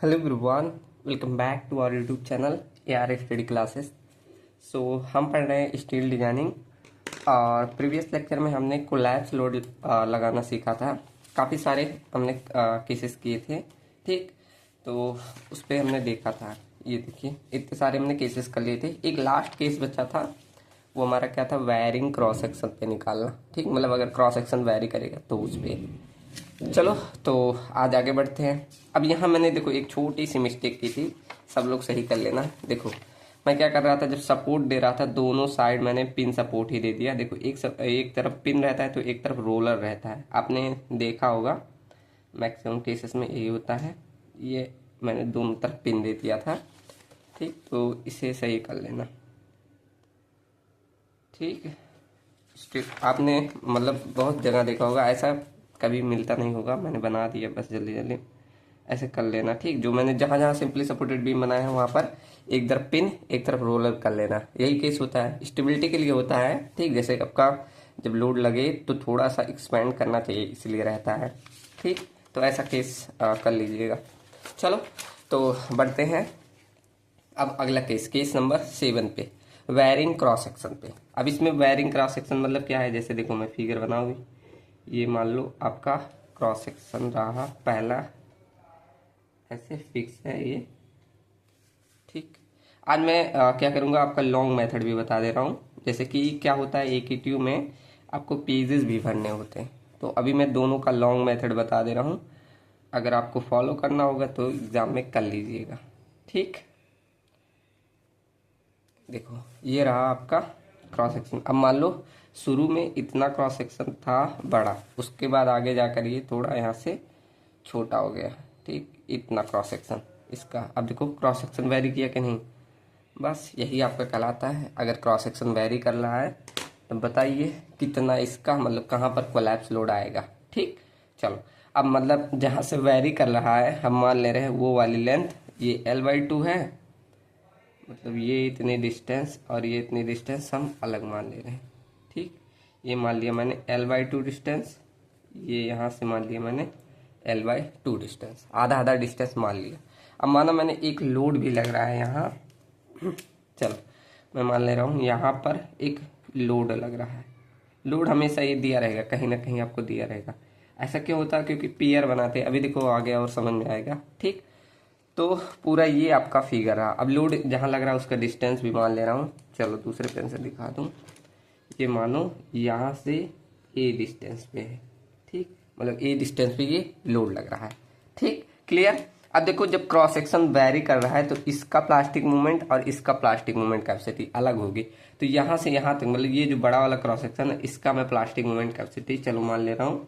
Hello everyone, welcome back to our YouTube channel AR study classes. So हम पढ़ रहे हैं स्टील डिजाइनिंग और प्रीवियस लेक्चर में हमने कोलैप्स लोड लगाना सीखा था। काफ़ी सारे हमने केसेस किए थे, ठीक। तो उस पर हमने देखा था, ये देखिए इतने सारे हमने केसेस कर लिए थे। एक लास्ट केस बचा था, वो हमारा क्या था, वायरिंग क्रॉस सेक्शन पे निकालना, ठीक। मतलब अगर क्रॉस सेक्शन वैरी करेगा तो उस पर। चलो तो आज आगे बढ़ते हैं। अब यहाँ मैंने देखो एक छोटी सी मिस्टेक की थी, सब लोग सही कर लेना। देखो मैं क्या कर रहा था, जब सपोर्ट दे रहा था दोनों साइड मैंने पिन सपोर्ट ही दे दिया। देखो एक तरफ पिन रहता है तो एक तरफ रोलर रहता है, आपने देखा होगा मैक्सिमम केसेस में यही होता है। ये मैंने दोनों तरफ पिन दे दिया था, ठीक। तो इसे सही कर लेना, ठीक है। आपने मतलब बहुत जगह देखा होगा, ऐसा कभी मिलता नहीं होगा, मैंने बना दिया बस जल्दी जल्दी। ऐसे कर लेना, ठीक। जो मैंने जहाँ जहाँ सिंपली सपोर्टेड बीम बनाया है वहाँ पर एक तरफ पिन एक तरफ रोलर कर लेना। यही केस होता है, स्टेबिलिटी के लिए होता है, ठीक। जैसे आपका जब लोड लगे तो थोड़ा सा एक्सपेंड करना चाहिए, इसलिए रहता है, ठीक। तो ऐसा केस कर लीजिएगा। चलो तो बढ़ते हैं अब अगला केस नंबर 7 पे, वायरिंग क्रॉस सेक्शन पे। अब इसमें वायरिंग क्रॉस सेक्शन मतलब क्या है, जैसे देखो मैं फिगर बनाऊंगी, ये मान लो आपका क्रॉस सेक्शन रहा पहला, ऐसे फिक्स है ये, ठीक। आज मैं क्या करूँगा, आपका लॉन्ग मेथड भी बता दे रहा हूँ। जैसे कि क्या होता है, एक ही ट्यूब में आपको पेजेस भी भरने होते हैं, तो अभी मैं दोनों का लॉन्ग मेथड बता दे रहा हूँ। अगर आपको फॉलो करना होगा तो एग्जाम में कर लीजिएगा, ठीक। देखो ये रहा आपका क्रॉस सेक्शन। अब मान लो शुरू में इतना क्रॉस सेक्शन था बड़ा, उसके बाद आगे जाकर ये थोड़ा यहाँ से छोटा हो गया, ठीक। इतना क्रॉस सेक्शन इसका। अब देखो क्रॉस सेक्शन वेरी किया कि नहीं, बस यही आपका कहलाता है। अगर क्रॉस सेक्शन वेरी कर रहा है तो बताइए कितना इसका मतलब कहाँ पर कोलैप्स लोड आएगा, ठीक। चलो अब मतलब जहाँ से वेरी कर रहा है हम मान ले रहे हैं वो वाली लेंथ, ये L/2 है, मतलब ये इतनी डिस्टेंस और ये इतनी डिस्टेंस हम अलग मान ले रहे हैं, ठीक। ये मान लिया मैंने L/2 डिस्टेंस, ये यहाँ से मान लिया मैंने L/2 डिस्टेंस, आधा आधा डिस्टेंस मान लिया। अब माना मैंने एक लोड भी लग रहा है यहाँ, चलो मैं मान ले रहा हूँ यहाँ पर एक लोड लग रहा है। लोड हमेशा ये दिया रहेगा, कहीं ना कहीं आपको दिया रहेगा। ऐसा क्यों होता है, क्योंकि पेयर बनाते हैं, अभी देखो आगे और समझ में आएगा, ठीक। तो पूरा ये आपका फिगर रहा। अब लोड जहाँ लग रहा है उसका डिस्टेंस भी मान ले रहा हूँ। चलो दूसरे पेन से दिखा दूँ, ये मानो यहाँ से ए डिस्टेंस पे है, ठीक। मतलब ए डिस्टेंस पे ये लोड लग रहा है, ठीक। क्लियर। अब देखो जब क्रॉस सेक्शन वेरी कर रहा है तो इसका प्लास्टिक मूवमेंट और इसका प्लास्टिक मूवमेंट कैपेसिटी अलग होगी। तो यहाँ से यहाँ तक मतलब ये जो बड़ा वाला क्रॉस सेक्शन है इसका मैं प्लास्टिक मूवमेंट कैपेसिटी चलो मान ले रहा हूँ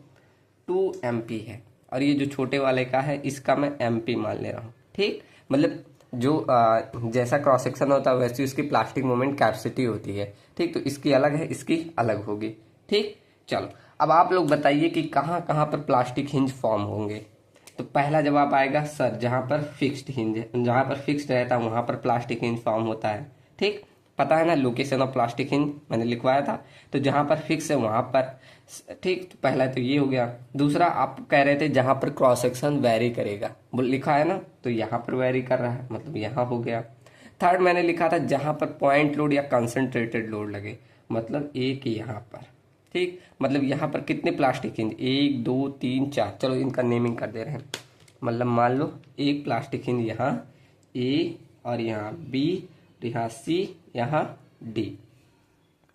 2 MP है, और ये जो छोटे वाले का है इसका मैं MP मान ले रहा हूँ, ठीक। मतलब जो जैसा क्रॉस सेक्शन होता है वैसी उसकी प्लास्टिक मूवमेंट कैपेसिटी होती है, ठीक। तो इसकी अलग है, इसकी अलग होगी, ठीक। चलो अब आप लोग बताइए कि कहाँ कहाँ पर प्लास्टिक हिंज फॉर्म होंगे। तो पहला जवाब आएगा सर, जहाँ पर फिक्स्ड हिंज है, जहाँ पर फिक्स्ड रहता है वहाँ पर प्लास्टिक हिंज फॉर्म होता है, ठीक। पता है ना, लोकेशन ऑफ प्लास्टिक हिंज मैंने लिखवाया था। तो जहाँ पर फिक्स है वहाँ पर, ठीक। तो पहला तो ये हो गया। दूसरा आप कह रहे थे जहाँ पर क्रॉस सेक्शन वेरी करेगा, वो लिखा है ना, तो यहाँ पर वेरी कर रहा है, मतलब यहाँ हो गया। थर्ड मैंने लिखा था जहाँ पर पॉइंट लोड या कंसंट्रेटेड लोड लगे, मतलब एक यहाँ पर, ठीक। मतलब यहाँ पर कितने प्लास्टिक हिंज, 1 2 3 4, चलो इनका नेमिंग कर दे रहे हैं। मतलब मान लो एक प्लास्टिक हिंज यहाँ ए और यहाँ बी, यहाँ सी, यहाँ डी,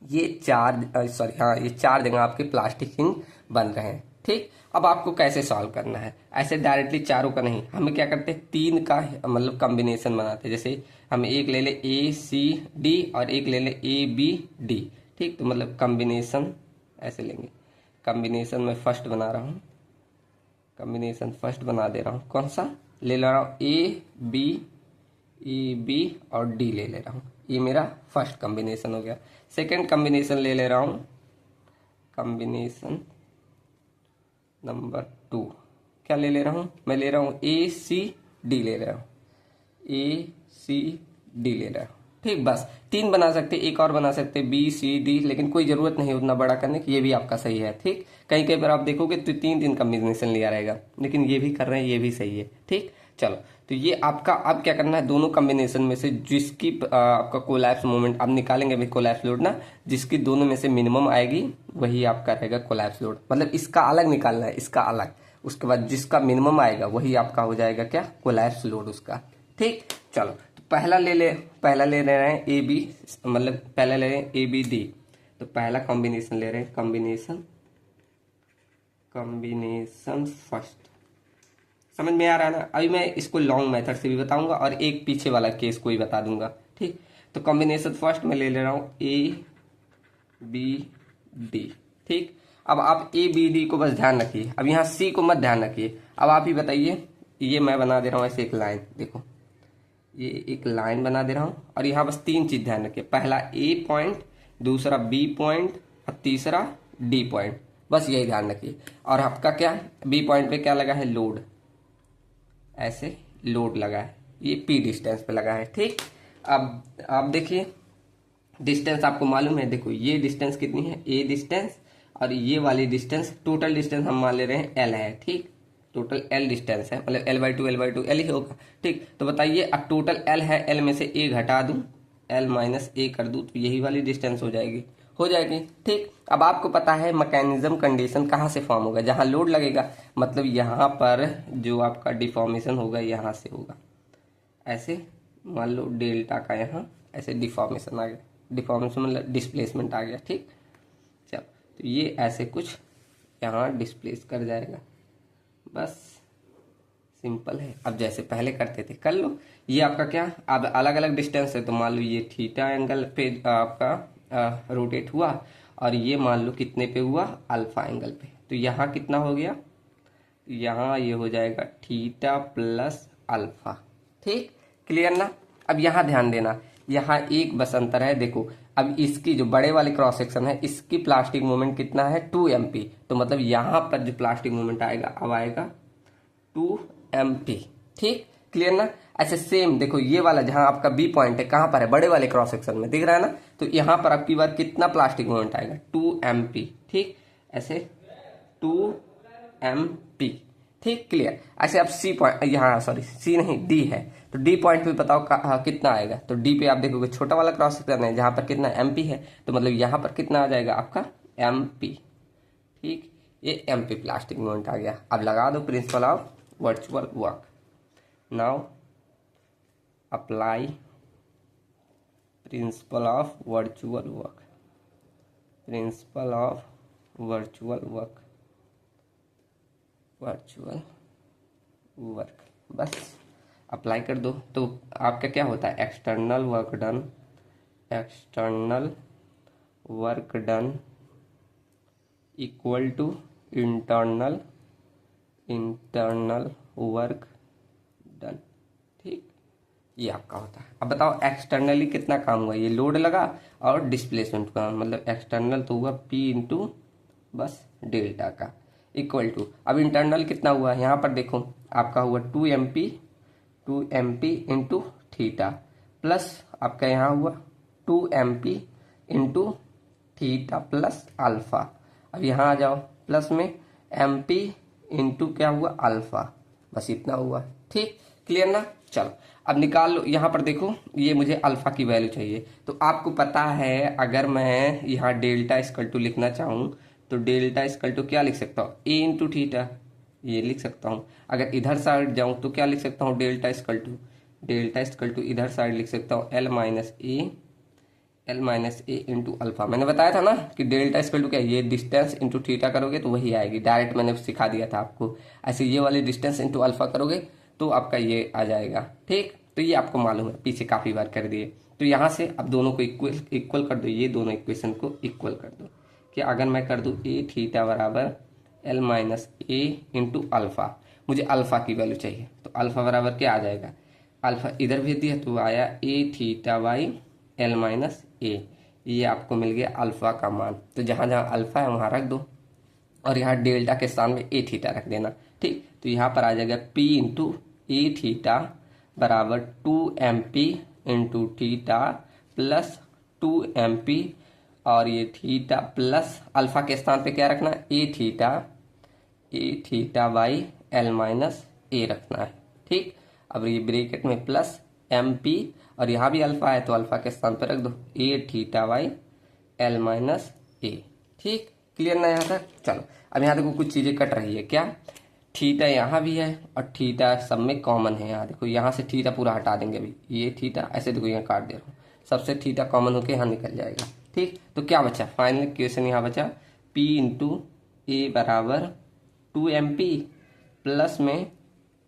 ये ये 4 जगह आपके प्लास्टिक हिंज बन रहे हैं, ठीक। अब आपको कैसे सॉल्व करना है, ऐसे डायरेक्टली चारों का नहीं, हमें क्या करते हैं 3 का मतलब कॉम्बिनेशन बनाते हैं। जैसे हम एक ले ले ACD और एक ले ले ABD, ठीक। तो मतलब कॉम्बिनेशन ऐसे लेंगे। कॉम्बिनेशन में फर्स्ट बना रहा हूँ, कॉम्बिनेशन फर्स्ट बना दे रहा हूँ। कौन सा ले रहा हूँ, AB और D ले रहा हूँ। ये मेरा फर्स्ट कॉम्बिनेशन हो गया। सेकंड कॉम्बिनेशन ले रहा हूँ, कॉम्बिनेशन नंबर 2 क्या ले रहा हूँ, मैं ले रहा हूँ ACD ले रहा हूँ, ACD ले रहा हूँ, ठीक। बस 3 बना सकते, एक और बना सकते BCD, लेकिन कोई जरूरत नहीं उतना बड़ा करने की, ये भी आपका सही है, ठीक। कहीं कहीं पर आप देखोगे तो 3 कॉम्बिनेशन लिया रहेगा, लेकिन ये भी कर रहे हैं, ये भी सही है, ठीक। चलो, तो ये आपका अब क्या करना है, दोनों कॉम्बिनेशन में से जिसकी आपका कोलैप्स मोमेंट अब निकालेंगे अभी, कोलैप्स लोड ना, जिसकी दोनों में से मिनिमम आएगी वही आपका रहेगा कोलैप्स लोड। मतलब इसका अलग निकालना है, इसका अलग, उसके बाद जिसका मिनिमम आएगा वही आपका हो जाएगा क्या, कोलैप्स लोड उसका। ठीक, चलो तो पहला ले रहे हैं ए बी, मतलब पहला ले रहे हैं ए बी डी। तो पहला कॉम्बिनेशन ले रहे हैं, कॉम्बिनेशन फर्स्ट। समझ में आ रहा है ना। अभी मैं इसको लॉन्ग मेथड से भी बताऊंगा और एक पीछे वाला केस को ही बता दूंगा। ठीक, तो कॉम्बिनेशन फर्स्ट में ले रहा हूं ए बी डी। ठीक, अब आप ए बी डी को बस ध्यान रखिए, अब यहाँ सी को मत ध्यान रखिए। अब आप ही बताइए, ये मैं बना दे रहा हूँ ऐसे एक लाइन, देखो ये एक लाइन बना दे रहा हूँ और यहाँ बस तीन चीज ध्यान रखिए, पहला ए पॉइंट, दूसरा बी पॉइंट और तीसरा डी पॉइंट, बस यही ध्यान रखिए। और आपका क्या, बी पॉइंट पे क्या लगा है, लोड, ऐसे लोड लगा है, ये पी डिस्टेंस पे लगा है। ठीक, अब आप देखिए डिस्टेंस आपको मालूम है, देखो ये डिस्टेंस कितनी है, ए डिस्टेंस, और ये वाली डिस्टेंस, टोटल डिस्टेंस हम मान ले रहे हैं एल है। ठीक, टोटल एल डिस्टेंस है, मतलब L/2 एल ही होगा। ठीक, तो बताइए अब टोटल एल है, एल में से ए घटा दूं, एल माइनस ए कर दूं, तो यही वाली डिस्टेंस हो जाएगी, ठीक, अब आपको पता है मैकेनिज्म कंडीशन कहाँ से फॉर्म होगा, जहां लोड लगेगा, मतलब यहाँ पर जो आपका डिफॉर्मेशन होगा यहाँ से होगा, ऐसे मान लो डेल्टा का यहाँ ऐसे डिफॉर्मेशन आ गया, डिफॉर्मेशन मतलब डिस्प्लेसमेंट आ गया। ठीक, चलो तो ये ऐसे कुछ यहाँ डिस्प्लेस कर जाएगा, बस सिंपल है। अब जैसे पहले करते थे कर लो। ये आपका क्या, अब अलग अलग डिस्टेंस है, तो मान लो ये थीटा एंगल पे आपका रोटेट हुआ, और ये मान लो कितने पे हुआ, अल्फा एंगल पे, तो यहाँ कितना हो गया, यहाँ ये हो जाएगा थीटा प्लस अल्फा। ठीक, क्लियर ना। अब यहाँ ध्यान देना, यहाँ एक बस अंतर है, देखो अब इसकी जो बड़े वाले क्रॉस सेक्शन है, इसकी प्लास्टिक मोमेंट कितना है, 2 MP, तो मतलब यहाँ पर जो प्लास्टिक मोमेंट आएगा अब आएगा 2 MP। ठीक, क्लियर ना। ऐसे सेम देखो ये वाला जहां आपका बी पॉइंट है, कहां पर है, बड़े वाले क्रॉस सेक्शन में, दिख रहा है ना, तो यहां पर आपकी बार कितना प्लास्टिक मोमेंट आएगा, 2 MP। ठीक, ऐसे 2 MP। ठीक, क्लियर। ऐसे अब सी पॉइंट, यहाँ सॉरी सी नहीं डी है, तो डी पॉइंट पे बताओ कितना आएगा, तो डी पे आप देखोगे छोटा वाला क्रॉस सेक्शन है जहां पर कितना MP है, तो मतलब यहाँ पर कितना आ जाएगा आपका MP। ठीक, ये MP प्लास्टिक मोमेंट आ गया। अब लगा दो principle of virtual work. Now apply principle of virtual work, principle of virtual work, virtual work, बस अप्लाई कर दो। तो आपका क्या होता है, external work done, external work done equal to internal work done. ठीक, ये आपका होता है। अब बताओ एक्सटर्नली कितना काम हुआ, ये लोड लगा और डिस्प्लेसमेंट का, मतलब एक्सटर्नल तो हुआ P इंटू बस डेल्टा का इक्वल टू, अब इंटरनल कितना हुआ, यहाँ पर देखो आपका हुआ 2 MP इंटू थीटा, प्लस आपका यहाँ हुआ 2 MP into theta plus alpha. अब यहाँ आ जाओ, प्लस में MP इंटू क्या हुआ, अल्फा, बस इतना हुआ। ठीक, क्लियर ना। चलो अब निकाल लो, यहाँ पर देखो ये मुझे अल्फा की वैल्यू चाहिए, तो आपको पता है अगर मैं यहाँ डेल्टा इक्वल टू लिखना चाहूँ तो डेल्टा इक्वल टू क्या लिख सकता हूँ, ए इंटू थीटा, ये लिख सकता हूँ। अगर इधर साइड जाऊँ तो क्या लिख सकता हूँ, डेल्टा इक्वल टू इधर साइड लिख सकता हूँ एल माइनस ए इंटू अल्फा। मैंने बताया था ना कि डेल्टा इक्वल टू क्या, ये डिस्टेंस इंटू थीटा करोगे तो वही आएगी, डायरेक्ट मैंने सिखा दिया था आपको। ऐसे ये वाली डिस्टेंस इंटू अल्फा करोगे तो आपका ये आ जाएगा। ठीक, तो ये आपको मालूम है, पीछे काफी बार कर दिए। तो यहाँ से अब दोनों को इक्वल कर दो, ये दोनों इक्वेशन को इक्वल कर दो, कि अगर मैं कर दूं ए थीटा बराबर एल माइनस ए इंटू अल्फा, मुझे अल्फा की वैल्यू चाहिए, तो अल्फा बराबर क्या आ जाएगा, अल्फा इधर भेज दिया तो आया ए theta by L minus A, ये आपको मिल गया अल्फा का मान। तो जहां जहां अल्फा है वहां रख दो, और यहाँ डेल्टा के स्थान में ए थीटा रख देना। ठीक, तो यहाँ पर आ जाएगा पी इंटू ए थीटा बराबर 2 MP into theta plus 2 MP, और ये थीटा प्लस अल्फा के स्थान पे क्या रखना है, ए थीटा बाई एल माइनस ए रखना है। ठीक, अब ये ब्रैकेट में प्लस एम पी, और यहाँ भी अल्फा है तो अल्फा के स्थान पर रख दो ए थीटा बाई एल माइनस ए। ठीक, क्लियर ना यहाँ तक? चलो अब यहाँ देखो कुछ चीजें कट रही है। क्या? थीटा यहाँ भी है और थीटा सब में कॉमन है। यहाँ देखो, यहाँ से थीटा पूरा हटा देंगे अभी, ये थीटा ऐसे देखो यहाँ काट दे रहा हूँ, सबसे थीटा कॉमन होके यहाँ निकल जाएगा। ठीक, तो क्या बचा? फाइनल क्वेश्चन यहाँ बचा P इंटू ए बराबर 2mp प्लस में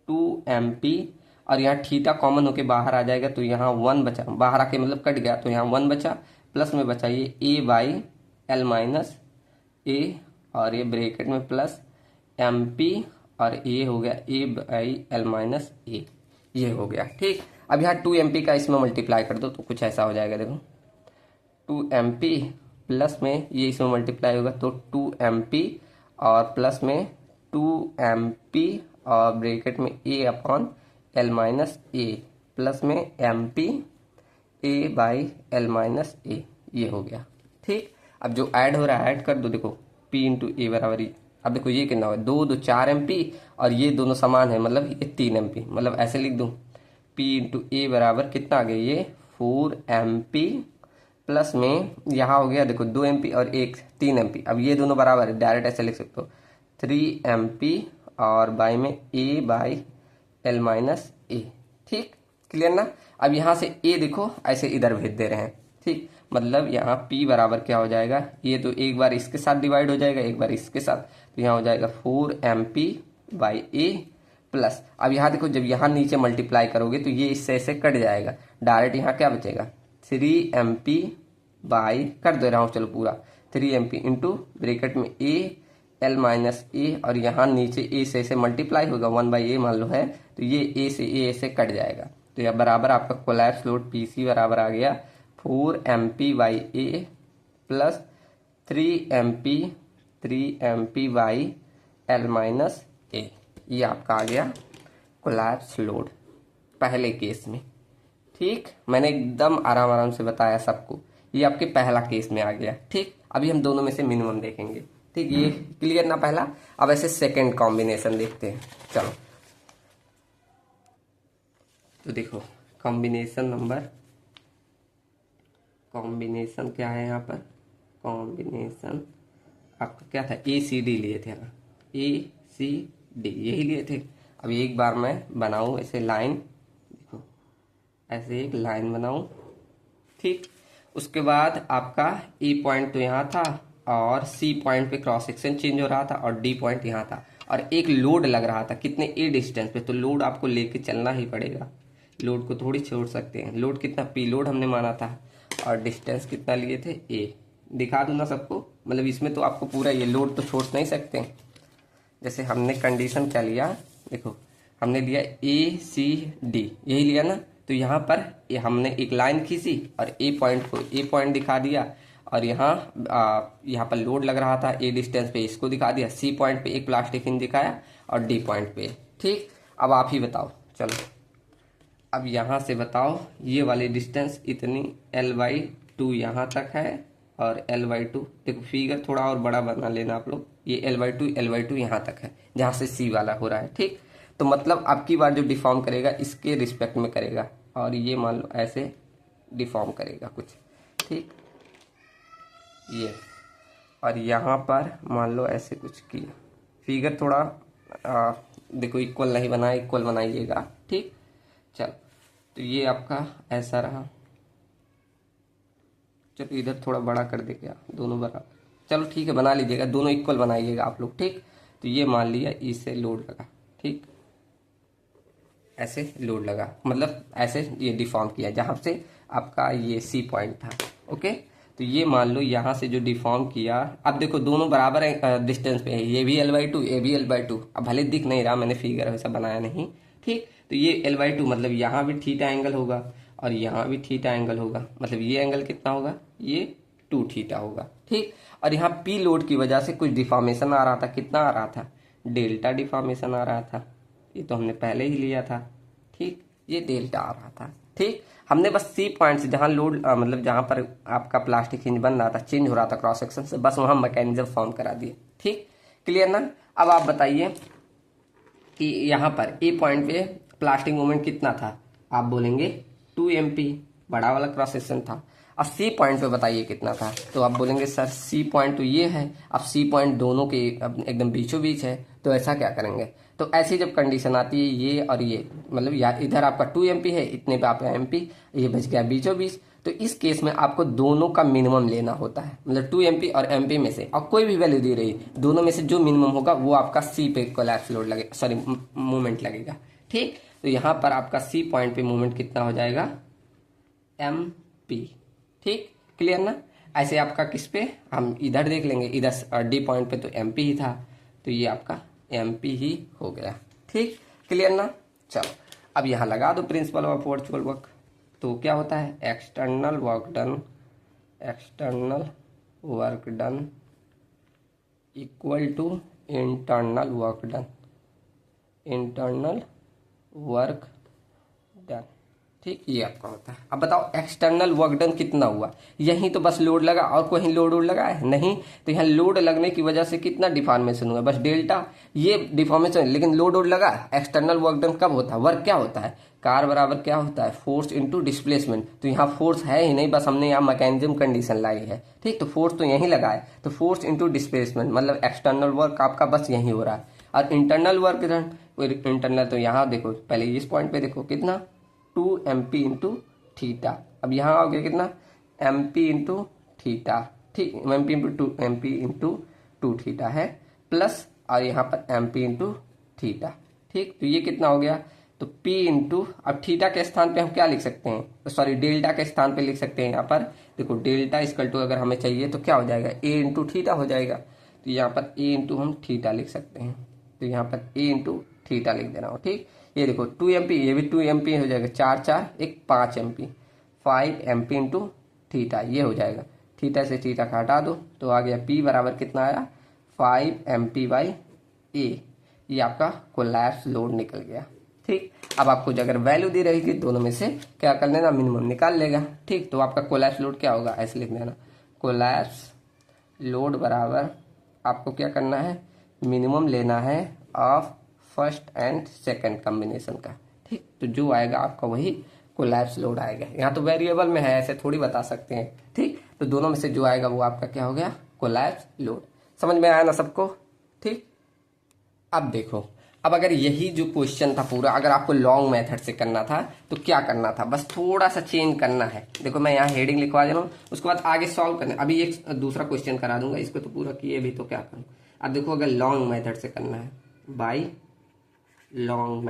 2mp, और यहाँ थीटा कॉमन होके बाहर आ जाएगा तो यहाँ 1 बचा, बाहर आके मतलब कट गया तो यहाँ 1 बचा, प्लस में बचा ये a बाई एल माइनस ए, और ये ब्रैकेट में प्लस mp, और ये हो गया a by L minus A, ये हो गया। ठीक, अब यहाँ 2mp का इसमें मल्टीप्लाई कर दो तो कुछ ऐसा हो जाएगा। देखो 2mp प्लस में ये इसमें मल्टीप्लाई होगा तो 2mp, और प्लस में 2mp और ब्रैकेट में a upon L minus A, plus में mp a by L minus A, ये हो गया। ठीक, अब जो ऐड हो रहा है ऐड कर दो। देखो p इंटू ए बराबर, अब देखो ये कितना हुआ, 2 2 4mp, और ये दोनों समान है मतलब ये 3mp, मतलब ऐसे लिख दूं p इंटू ए बराबर कितना आ गया, ये 4mp, प्लस में यहाँ हो गया देखो 2mp और एक 3mp, अब ये दोनों बराबर है, डायरेक्ट ऐसे लिख सकते हो 3mp, और बाई में a बाई एल माइनस ए। ठीक, क्लियर ना? अब यहाँ से a देखो ऐसे इधर भेज दे रहे हैं। ठीक, मतलब यहाँ p बराबर क्या हो जाएगा, ये तो एक बार इसके साथ डिवाइड हो जाएगा, एक बार इसके साथ, तो यहाँ हो जाएगा 4mp बाई ए, प्लस अब यहाँ देखो जब यहाँ नीचे मल्टीप्लाई करोगे तो ये इससे ऐसे कट जाएगा, डायरेक्ट यहाँ क्या बचेगा 3mp बाई, कर दे रहा हूँ चलो पूरा, 3mp इंटू ब्रैकेट में a एल माइनस ए, और यहाँ नीचे a से ऐसे मल्टीप्लाई होगा 1/a मान लो है, तो ये a से a ऐसे कट जाएगा, तो यह बराबर आपका कोलैप्स लोड पीसी बराबर आ गया 4mp by A plus 3mp by L minus A, ये आपका आ गया कोलैप्स लोड पहले केस में। ठीक, मैंने एकदम आराम आराम से बताया सबको, ये आपके पहला केस में आ गया। ठीक, अभी हम दोनों में से मिनिमम देखेंगे। ठीक, ये क्लियर ना पहला? अब ऐसे सेकंड कॉम्बिनेशन देखते हैं। चलो तो देखो कॉम्बिनेशन क्या है यहाँ पर, कॉम्बिनेशन आपका क्या था, ACD लिए थे ना, ACD यही लिए थे। अब एक बार मैं बनाऊं ऐसे लाइन, देखो ऐसे एक लाइन बनाऊं। ठीक, उसके बाद आपका E पॉइंट तो यहाँ था, और C पॉइंट पे क्रॉस सेक्शन चेंज हो रहा था, और D पॉइंट यहाँ था, और एक लोड लग रहा था कितने A डिस्टेंस पे, तो लोड आपको लेके चलना ही पड़ेगा, लोड को थोड़ी छोड़ सकते हैं। लोड कितना, P लोड हमने माना था, और डिस्टेंस कितना लिए थे A, दिखा दूं ना सबको, मतलब इसमें तो आपको पूरा ये लोड तो छोड़ नहीं सकते। जैसे हमने कंडीशन क्या लिया, देखो हमने लिया ACD, यही लिया ना, तो यहाँ पर हमने एक लाइन खींची और A पॉइंट को A पॉइंट दिखा दिया, और यहाँ पर लोड लग रहा था A डिस्टेंस पे, इसको दिखा दिया, C पॉइंट पे एक प्लास्टिक इन दिखाया, और D पॉइंट पे। ठीक, अब आप ही बताओ, चलो अब यहाँ से बताओ ये वाली डिस्टेंस इतनी L/2 यहाँ तक है, और L/2 देखो फिगर थोड़ा और बड़ा बना लेना आप लोग, ये L/2 यहाँ तक है जहाँ से C वाला हो रहा है। ठीक, तो मतलब अब की बार जो डिफॉर्म करेगा इसके रिस्पेक्ट में करेगा, और ये मान लो ऐसे डिफॉर्म करेगा कुछ। ठीक, ये और यहाँ पर मान लो ऐसे कुछ किया, फिगर थोड़ा देखो इक्वल नहीं बना, इक्वल बनाइएगा। ठीक, चलो तो ये आपका ऐसा रहा, चलो इधर थोड़ा बड़ा कर दे क्या, दोनों बराबर, चलो ठीक है बना लीजिएगा, दोनों इक्वल बनाइएगा आप लोग। ठीक, तो ये मान लिया इससे लोड लगा, ठीक ऐसे लोड लगा, मतलब ऐसे ये डिफॉर्म किया जहाँ से आपका ये C पॉइंट था। ओके, तो ये मान लो यहाँ से जो डिफॉर्म किया, अब देखो दोनों बराबर डिस्टेंस पे है, ये भी L/2 ये भी L/2, अब भले दिख नहीं रहा, मैंने फिगर वैसा बनाया नहीं। ठीक, तो ये L/2 मतलब यहाँ भी थीटा एंगल होगा, और यहाँ भी थीटा एंगल होगा, मतलब ये एंगल कितना होगा, ये 2 थीटा होगा। ठीक, और यहाँ P लोड की वजह से कुछ डिफॉर्मेशन आ रहा था, कितना आ रहा था, डेल्टा डिफॉर्मेशन आ रहा था, ये तो हमने पहले ही लिया था। ठीक, ये डेल्टा आ रहा था। ठीक, हमने बस C पॉइंट से जहाँ लोड मतलब जहाँ पर आपका प्लास्टिक हिंज बन रहा था, चेंज हो रहा था क्रॉस सेक्शन से, बस वहाँ मैकेनिज्म फॉर्म करा दिए। ठीक, क्लियर ना? अब आप बताइए कि यहाँ पर A पॉइंट पे प्लास्टिक मोमेंट कितना था, आप बोलेंगे 2 MP, बड़ा वाला क्रॉस सेक्शन था। अब सी पॉइंट पे बताइए कितना था, तो आप बोलेंगे सर सी पॉइंट तो ये है, अब सी पॉइंट दोनों के एकदम बीचों बीच है, तो ऐसा क्या करेंगे। तो ऐसी जब कंडीशन आती है ये और ये, मतलब या इधर आपका 2 MP है, इतने पे आपका MP, ये बच गया बीचों बीच, तो इस केस में आपको दोनों का मिनिमम लेना होता है, मतलब 2 MP और MP में से, और कोई भी वैल्यू दी रही, दोनों में से जो मिनिमम होगा वो आपका सी पे कोलैप्स लोड लगेगा, सॉरी मूवमेंट लगेगा। ठीक, तो यहाँ पर आपका सी पॉइंट पे मूवमेंट कितना हो जाएगा, MP। ठीक, क्लियर ना। ऐसे आपका किस पे, हम इधर देख लेंगे, इधर डी पॉइंट पे तो MP ही था, तो ये आपका MP ही हो गया। ठीक, क्लियर ना। चलो अब यहाँ लगा दो प्रिंसिपल ऑफ वर्चुअल वर्क, तो क्या होता है, external work done equal to internal work done. ठीक, ये आपका होता है। अब बताओ एक्सटर्नल वर्क डन कितना हुआ, यहीं तो बस लोड लगा, और कोई लोड लगा है नहीं, तो यहाँ लोड लगने की वजह से कितना डिफॉर्मेशन हुआ, बस डेल्टा, ये डिफॉर्मेशन, लेकिन लोड लगा। एक्सटर्नल वर्क डन कब होता है, वर्क क्या होता है, कार बराबर क्या होता है, फोर्स इनटू डिस्प्लेसमेंट, तो यहाँ फोर्स है ही नहीं, बस हमने यहाँ मैकेनिज्म कंडीशन लाई है। ठीक, तो फोर्स तो यहीं लगा है, तो फोर्स इनटू डिस्प्लेसमेंट मतलब एक्सटर्नल वर्क आपका बस यहीं हो रहा है। और इंटरनल वर्क डन, इंटरनल तो यहाँ देखो, पहले इस पॉइंट पे देखो कितना 2 MP इंटू थीटा, अब यहाँ आओगे कितना MP इंटू थीटा। ठीक, MP इंटू 2 थीटा है, प्लस और यहाँ पर MP इंटू थीटा। ठीक, तो ये कितना हो गया, तो P इंटू, अब थीटा के स्थान पे हम क्या लिख सकते हैं, तो सॉरी डेल्टा के स्थान पे लिख सकते हैं। यहाँ पर देखो डेल्टा इक्वल टू अगर हमें चाहिए तो क्या हो जाएगा, A इंटू थीटा हो जाएगा, तो यहाँ पर A इंटू हम थीटा लिख सकते हैं, तो यहाँ पर A इंटू थीटा लिख दे रहा हूँ। ठीक, ये देखो 2 MP, ये भी 2 MP हो जाएगा, 4 4 1 5 MP, 5 MP इंटू थीटा, ये हो जाएगा। थीटा से थीटा का हटा दो तो आ गया P बराबर कितना आया, 5 MP बाई A, ये आपका कोलैप्स लोड निकल गया। ठीक, अब आपको अगर वैल्यू दी रहेगी दोनों में से क्या कर लेना, मिनिमम निकाल लेगा। ठीक, तो आपका कोलैप्स लोड क्या होगा, ऐसे लिख देना, कोलैप्स लोड बराबर आपको क्या करना है, मिनिमम लेना है of first and second combination का। ठीक, तो जो आएगा आपका वही कोलैप्स लोड आएगा। यहाँ तो वेरिएबल में है, ऐसे थोड़ी बता सकते हैं। ठीक, तो दोनों में से जो आएगा वो आपका क्या हो गया, कोलैप्स लोड। समझ में आया ना सबको। ठीक, अब देखो, अब अगर यही जो क्वेश्चन था पूरा, अगर आपको लॉन्ग मेथड से करना था तो क्या करना था, बस थोड़ा सा चेंज करना है। देखो मैं यहाँ हेडिंग लिखवा दे रहा हूँ, उसके बाद आगे सॉल्व करना। अभी एक दूसरा क्वेश्चन करा दूंगा, इसको तो पूरा किए भी तो क्या करूँ। अब देखो अगर लॉन्ग मेथड से करना है, बाई लॉन्ग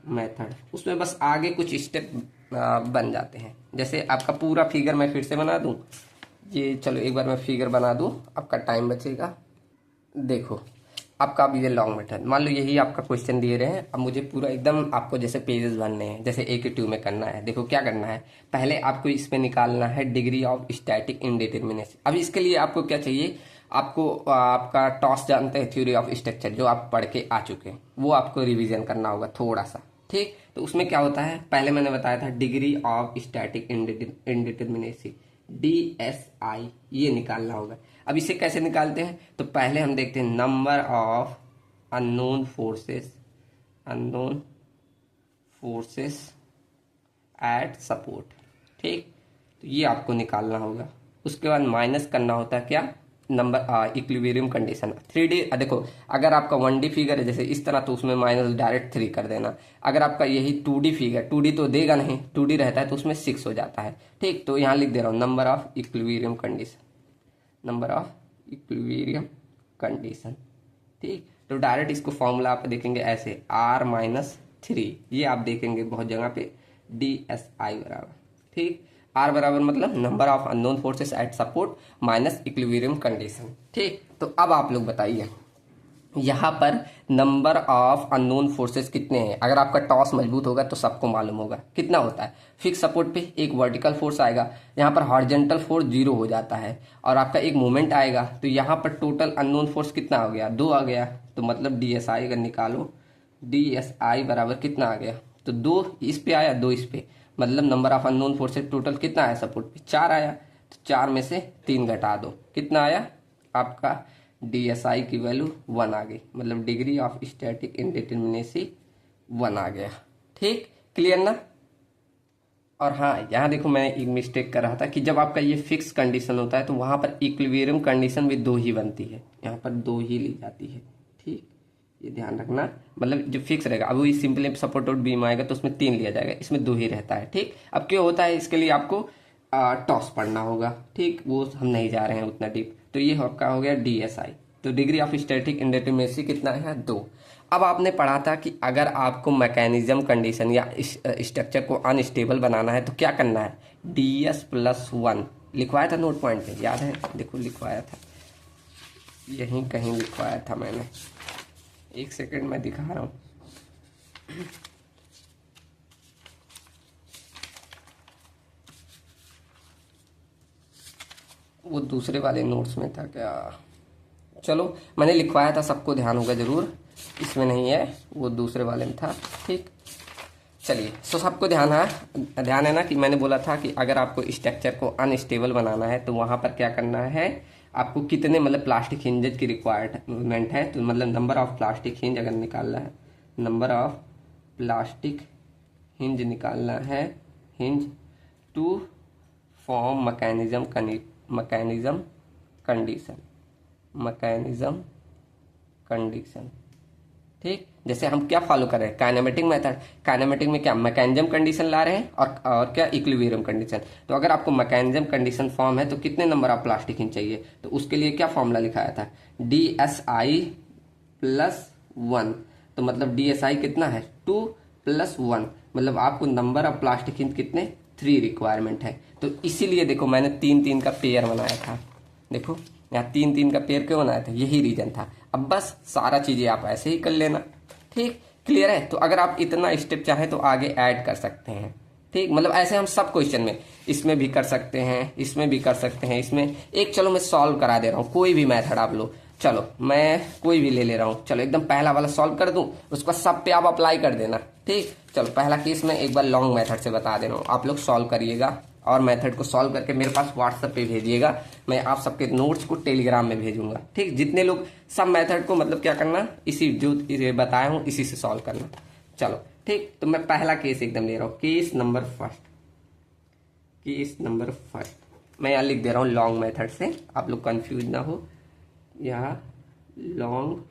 मेथड, उसमें बस आगे कुछ स्टेप बन जाते हैं। जैसे आपका पूरा फिगर मैं फिर से बना दूं, ये चलो एक बार मैं फिगर बना दूं, आपका टाइम बचेगा। देखो आपका अब ये लॉन्ग मेथड, मान लो यही आपका क्वेश्चन दिए रहे हैं, अब मुझे पूरा एकदम आपको जैसे पेजेस बनने हैं, जैसे एक ही ट्यूब में करना है। देखो क्या करना है, पहले आपको इस पे निकालना है डिग्री ऑफ स्टैटिक इंडिटरमिनेसी। अब इसके लिए आपको क्या चाहिए, आपको आपका टॉस जानते हैं, थ्योरी ऑफ स्ट्रक्चर, जो आप पढ़ के आ चुके हैं, वो आपको रिवीजन करना होगा थोड़ा सा। ठीक, तो उसमें क्या होता है, पहले मैंने बताया था degree of static indeterminacy, DSI, ये निकालना होगा। अब इसे कैसे निकालते हैं, तो पहले हम देखते हैं number of unknown forces eight support. ठीक, तो ये आपको निकालना होगा। उसके बाद माइनस करना होता है क्या, नंबर इक्विलिब्रियम कंडीशन 3D। देखो अगर आपका 1D फिगर है जैसे इस तरह, तो उसमें माइनस डायरेक्ट 3 कर देना। अगर आपका यही 2D फिगर, 2D तो देगा नहीं, 2D रहता है तो उसमें 6 हो जाता है। ठीक, तो यहाँ लिख दे रहा हूँ नंबर ऑफ इक्विलिब्रियम कंडीशन। ठीक, तो डायरेक्ट इसको फॉर्मूला आप देखेंगे ऐसे R-3, ये आप देखेंगे बहुत जगह पे, DSI बराबर। ठीक, R बराबर मतलब number of unknown forces eight support minus equilibrium condition. ठीक, तो अब आप लोग बताइए यहाँ पर नंबर ऑफ अननोन फोर्सेस कितने हैं। अगर आपका टॉस मजबूत होगा तो सबको मालूम होगा कितना होता है। फिक्स सपोर्ट पे एक वर्टिकल फोर्स आएगा, यहाँ पर हॉरिजॉन्टल फोर्स 0 हो जाता है, और आपका एक मूवमेंट आएगा, तो यहाँ पर टोटल अननोन फोर्स कितना हो गया, 2 आ गया। तो मतलब DSI अगर निकालो, DSI बराबर कितना आ गया, तो 2 इस पे आया, 2 इस पे, मतलब number of unknown forces total कितना आया सपोर्ट पे, 4 आया। तो 4 में से 3 घटा दो, कितना आया आपका DSI की वैल्यू 1 आ गई, मतलब डिग्री ऑफ स्टैटिक इंडिटरमिनेसी 1 आ गया। ठीक, क्लियर ना। और हाँ, यहाँ देखो मैं एक मिस्टेक कर रहा था कि जब आपका ये फिक्स कंडीशन होता है तो वहाँ पर इक्विलिब्रियम कंडीशन भी 2 ही बनती है, यहाँ पर 2 ही ली जाती है। ठीक, ये ध्यान रखना, मतलब जो फिक्स रहेगा, अब वही सिंपली सपोर्टेड बीम आएगा तो उसमें 3 लिया जाएगा, इसमें 2 ही रहता है। ठीक, अब क्यों होता है इसके लिए आपको टॉस पढ़ना होगा। ठीक, वो हम नहीं जा रहे हैं उतना डीप। तो ये आपका हो गया DSI। तो डिग्री ऑफ स्टैटिक इंडिटरमिनेसी कितना है, 2। अब आपने पढ़ा था कि अगर आपको मैकेनिज्म कंडीशन या स्ट्रक्चर को अनस्टेबल बनाना है तो क्या करना है, DS+1 लिखवाया था नोट पॉइंट पे, याद है, देखो लिखवाया था, यहीं कहीं लिखवाया था मैंने, एक सेकंड मैं दिखा रहा हूँ। वो दूसरे वाले नोट्स में था क्या, चलो मैंने लिखवाया था, सबको ध्यान होगा जरूर, इसमें नहीं है, वो दूसरे वाले में था। ठीक, चलिए, सो सबको ध्यान है ना कि मैंने बोला था कि अगर आपको स्ट्रक्चर को अनस्टेबल बनाना है तो वहां पर क्या करना है, आपको कितने मतलब प्लास्टिक हिंजेज की रिक्वायरमेंट है, तो मतलब नंबर ऑफ प्लास्टिक हिंज अगर निकालना है, नंबर ऑफ प्लास्टिक हिंज निकालना है, hinge to form mechanism condition. ठीक, जैसे हम क्या फॉलो कर रहे हैं, काइनेमेटिक मेथड, काइनेमेटिक में क्या मैकेनिज्म कंडीशन ला रहे हैं और क्या इक्विलिब्रियम कंडीशन। तो अगर आपको मैकेनिज्म कंडीशन फॉर्म है तो कितने नंबर ऑफ प्लास्टिक हिंज चाहिए, तो उसके लिए क्या फॉर्मूला लिखाया था, DSI+1। तो मतलब DSI कितना है, 2+1, मतलब आपको नंबर ऑफ प्लास्टिक हिंज कितने, 3 रिक्वायरमेंट है। तो इसीलिए देखो मैंने 3-3 का पेयर बनाया था, देखो यहाँ 3-3 का पेयर क्यों बनाया था, यही रीजन था। अब बस सारा चीजें आप ऐसे ही कर लेना। ठीक, क्लियर है। तो अगर आप इतना स्टेप चाहें तो आगे ऐड कर सकते हैं। ठीक, मतलब ऐसे हम सब क्वेश्चन में, इसमें भी कर सकते हैं, इसमें भी कर सकते हैं, इसमें एक, चलो मैं सॉल्व करा दे रहा हूँ, कोई भी मेथड आप लो, चलो मैं कोई भी ले रहा हूँ, चलो एकदम पहला वाला सॉल्व कर दूं, उसको सब पे आप अप्लाई कर देना। ठीक, चलो पहला केस में एक बार लॉन्ग मेथड से बता दे रहा हूँ, आप लोग सॉल्व करिएगा और मेथड को सॉल्व करके मेरे पास व्हाट्सएप पे भेजिएगा, मैं आप सबके नोट्स को टेलीग्राम में भेजूंगा। ठीक, जितने लोग सब मेथड को मतलब क्या करना, इसी जो बताया हूँ इसी से सॉल्व करना। चलो ठीक, तो मैं पहला केस एकदम ले रहा हूँ, केस नंबर फर्स्ट, मैं यहाँ लिख दे रहा हूँ लॉन्ग मेथड से, आप लोग कंफ्यूज ना हो, यहाँ लॉन्ग